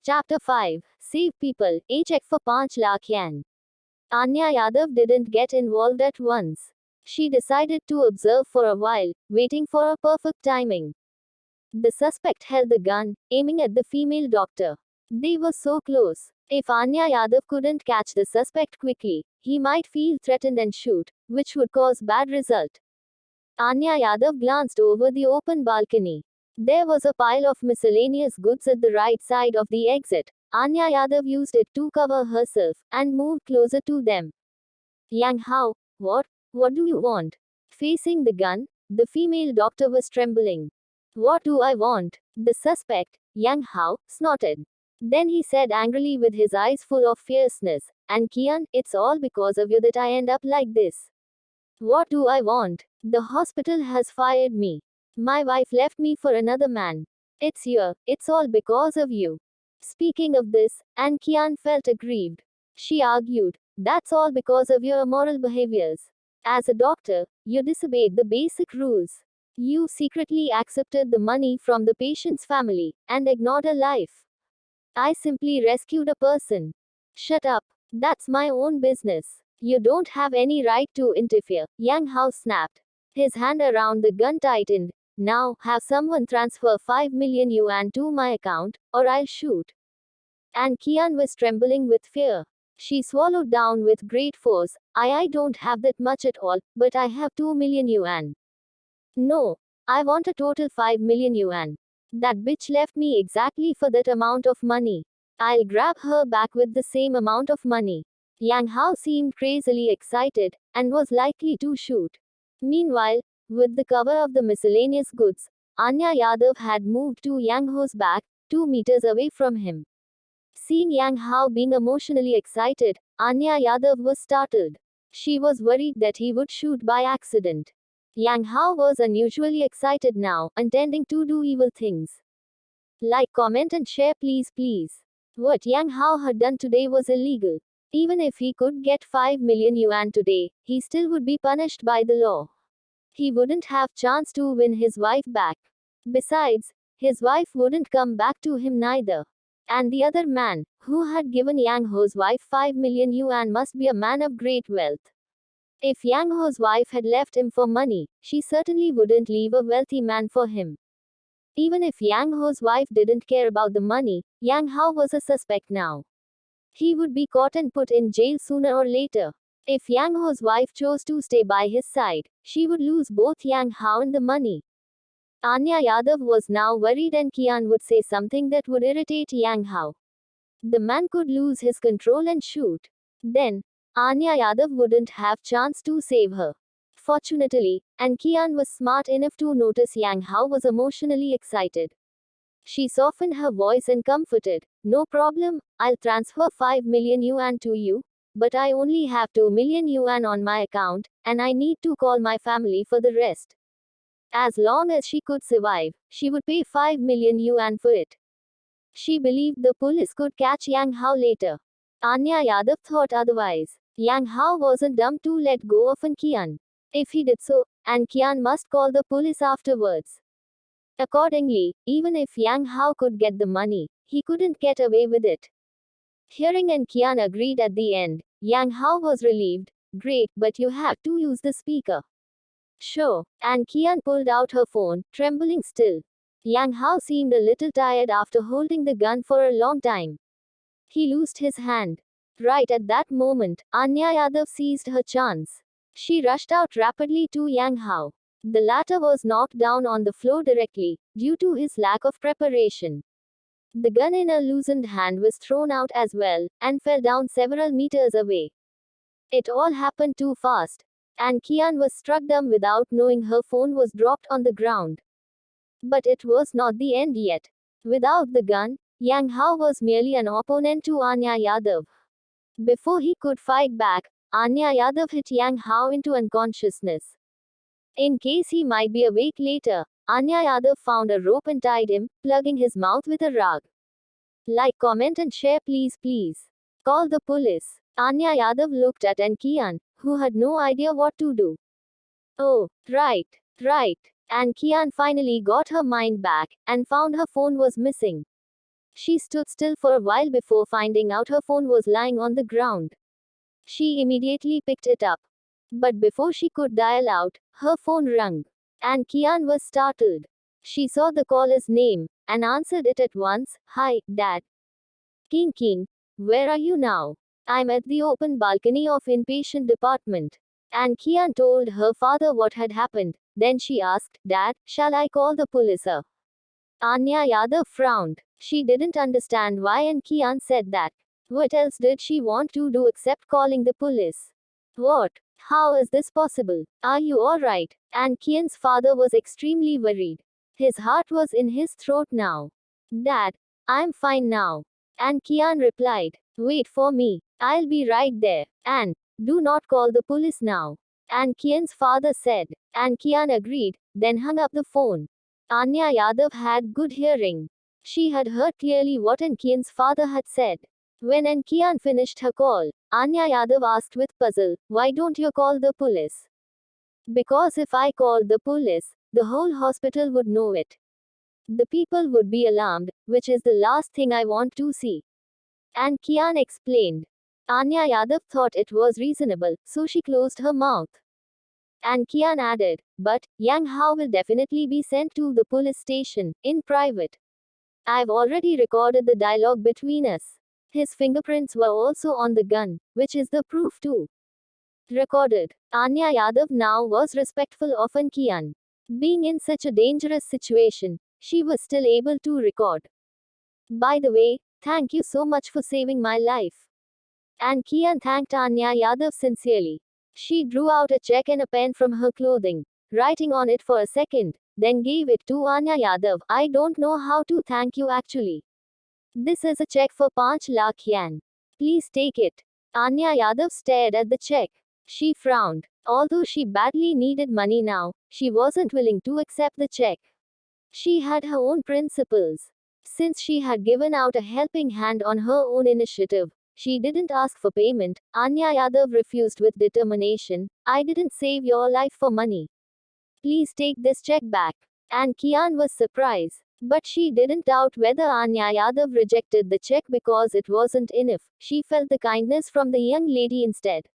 Chapter 5. Save people, a check for 5 lakh yen. Anya Yadav didn't get involved at once. She decided to observe for a while, waiting for a perfect timing. The suspect held the gun, aiming at the female doctor. They were so close. If Anya Yadav couldn't catch the suspect quickly, he might feel threatened and shoot, which would cause bad result. Anya Yadav glanced over the open balcony. There was a pile of miscellaneous goods at the right side of the exit. Anya Yadav used it to cover herself and moved closer to them. Yang Hao, what? What do you want? Facing the gun, the female doctor was trembling. What do I want? The suspect, Yang Hao, snorted. Then he said angrily with his eyes full of fierceness, and Kian, it's all because of you that I end up like this. What do I want? The hospital has fired me. My wife left me for another man. It's all because of you. Speaking of this, An Kian felt aggrieved. She argued, that's all because of your immoral behaviors. As a doctor, you disobeyed the basic rules. You secretly accepted the money from the patient's family and ignored a life. I simply rescued a person. Shut up. That's my own business. You don't have any right to interfere, Yang Hao snapped. His hand around the gun tightened. Now, have someone transfer 5 million yuan to my account, or I'll shoot. And Kian was trembling with fear. She swallowed down with great force. I don't have that much at all, but I have 2 million yuan. No. I want a total 5 million yuan. That bitch left me exactly for that amount of money. I'll grab her back with the same amount of money. Yang Hao seemed crazily excited, and was likely to shoot. Meanwhile, with the cover of the miscellaneous goods, Anya Yadav had moved to Yang Hao's back, 2 meters away from him. Seeing Yang Hao being emotionally excited, Anya Yadav was startled. She was worried that he would shoot by accident. Yang Hao was unusually excited now, intending to do evil things. Like, comment and share please. What Yang Hao had done today was illegal. Even if he could get 5 million yuan today, he still would be punished by the law. He wouldn't have chance to win his wife back. Besides, his wife wouldn't come back to him neither. And the other man, who had given Yang Ho's wife 5 million yuan, must be a man of great wealth. If Yang Ho's wife had left him for money, she certainly wouldn't leave a wealthy man for him. Even if Yang Ho's wife didn't care about the money, Yang Hao was a suspect now. He would be caught and put in jail sooner or later. If Yang Ho's wife chose to stay by his side, she would lose both Yang Hao and the money. Anya Yadav was now worried, and Kian would say something that would irritate Yang Hao. The man could lose his control and shoot. Then, Anya Yadav wouldn't have chance to save her. Fortunately, and Kian was smart enough to notice Yang Hao was emotionally excited. She softened her voice and comforted, no problem, I'll transfer 5 million yuan to you, but I only have 2 million yuan on my account, and I need to call my family for the rest. As long as she could survive, she would pay 5 million yuan for it. She believed the police could catch Yang Hao later. Anya Yadav thought otherwise. Yang Hao wasn't dumb to let go of An Kian. If he did so, An Kian must call the police afterwards. Accordingly, even if Yang Hao could get the money, he couldn't get away with it. Hearing An Kian agreed at the end, Yang Hao was relieved. Great, but you have to use the speaker. Sure. An Kian pulled out her phone, trembling still. Yang Hao seemed a little tired after holding the gun for a long time. He loosed his hand. Right at that moment, Anya Yadav seized her chance. She rushed out rapidly to Yang Hao. The latter was knocked down on the floor directly, due to his lack of preparation. The gun in a loosened hand was thrown out as well, and fell down several meters away. It all happened too fast. And Kian was struck dumb without knowing her phone was dropped on the ground. But it was not the end yet. Without the gun, Yang Hao was merely an opponent to Anya Yadav. Before he could fight back, Anya Yadav hit Yang Hao into unconsciousness. In case he might be awake later, Anya Yadav found a rope and tied him, plugging his mouth with a rag. Like, comment and share please. Call the police. Anya Yadav looked at An Kian, who had no idea what to do. Oh, right. An Kian finally got her mind back, and found her phone was missing. She stood still for a while before finding out her phone was lying on the ground. She immediately picked it up. But before she could dial out, her phone rang. And Kian was startled. She saw the caller's name and answered it at once. Hi, Dad. King King, where are you now? I'm at the open balcony of inpatient department. And Kian told her father what had happened. Then she asked, Dad, shall I call the police? Anya Yadav frowned. She didn't understand why and Kian said that. What else did she want to do except calling the police? What? How is this possible? Are you alright? And Kian's father was extremely worried. His heart was in his throat now. Dad, I'm fine now. And Kian replied, Wait for me. I'll be right there. And do not call the police now. And Kian's father said. And Kian agreed, then hung up the phone. Anya Yadav had good hearing. She had heard clearly what Kian's father had said. When Kian finished her call, Anya Yadav asked with puzzle, Why don't you call the police? Because if I called the police, the whole hospital would know it. The people would be alarmed, which is the last thing I want to see. And Kian explained. Anya Yadav thought it was reasonable, so she closed her mouth. And Kian added, But Yang Hao will definitely be sent to the police station, in private. I've already recorded the dialogue between us. His fingerprints were also on the gun, which is the proof too. Recorded. Anya Yadav now was respectful of Kian. Being in such a dangerous situation, she was still able to record. By the way, thank you so much for saving my life. And Kian thanked Anya Yadav sincerely. She drew out a check and a pen from her clothing, writing on it for a second, then gave it to Anya Yadav. I don't know how to thank you actually. This is a check for 5 lakh yan. Please take it. Anya Yadav stared at the check. She frowned. Although she badly needed money now, she wasn't willing to accept the check. She had her own principles. Since she had given out a helping hand on her own initiative, she didn't ask for payment. Anya Yadav refused with determination. I didn't save your life for money. Please take this check back. And Kian was surprised. But she didn't doubt whether Anya Yadav rejected the check because it wasn't enough. She felt the kindness from the young lady instead.